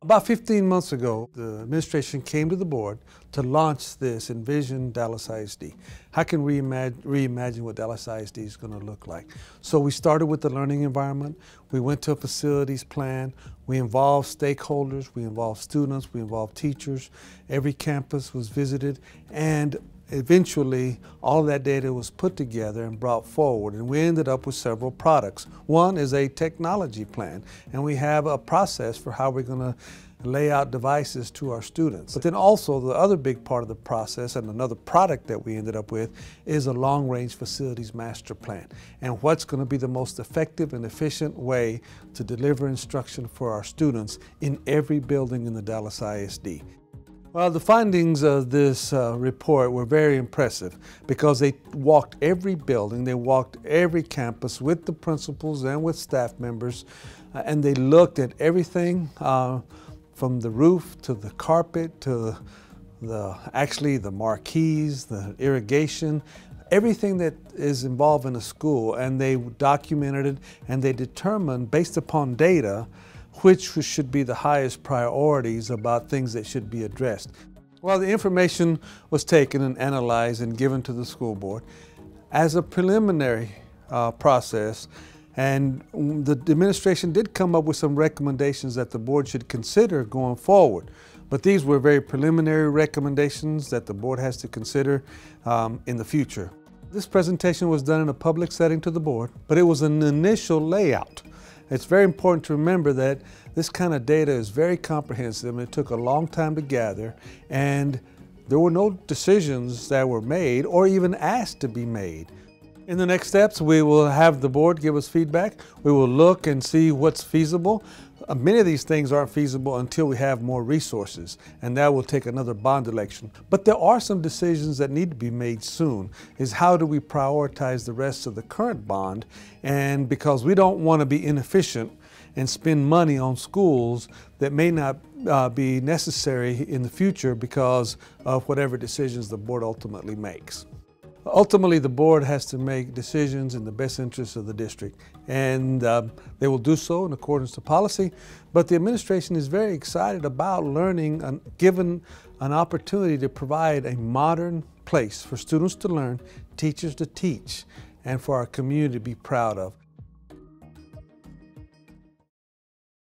About 15 months ago, the administration came to the board to launch this Envision Dallas ISD. How can we reimagine what Dallas ISD is going to look like? So we started with the learning environment. We went to a facilities plan. We involved stakeholders. We involved students. We involved teachers. Every campus was visited, and eventually all of that data was put together and brought forward, and we ended up with several products. One is a technology plan, and we have a process for how we're going to lay out devices to our students. But then also the other big part of the process, and another product that we ended up with, is a long-range facilities master plan, and what's going to be the most effective and efficient way to deliver instruction for our students in every building in the Dallas ISD. Well, the findings of this report were very impressive because they walked every building, they walked every campus with the principals and with staff members, and they looked at everything from the roof to the carpet to the marquees, the irrigation, everything that is involved in a school, and they documented it, and they determined based upon data which should be the highest priorities about things that should be addressed. Well, the information was taken and analyzed and given to the school board as a preliminary process, and the administration did come up with some recommendations that the board should consider going forward. But these were very preliminary recommendations that the board has to consider in the future. This presentation was done in a public setting to the board, but it was an initial layout. It's very important to remember that this kind of data is very comprehensive, and it took a long time to gather, and there were no decisions that were made or even asked to be made. In the next steps, we will have the board give us feedback. We will look and see what's feasible. Many of these things aren't feasible until we have more resources, and that will take another bond election. But there are some decisions that need to be made soon, is how do we prioritize the rest of the current bond, and because we don't want to be inefficient and spend money on schools that may not be necessary in the future because of whatever decisions the board ultimately makes. Ultimately, the board has to make decisions in the best interest of the district, and they will do so in accordance to policy. But the administration is very excited about learning and given an opportunity to provide a modern place for students to learn, teachers to teach, and for our community to be proud of.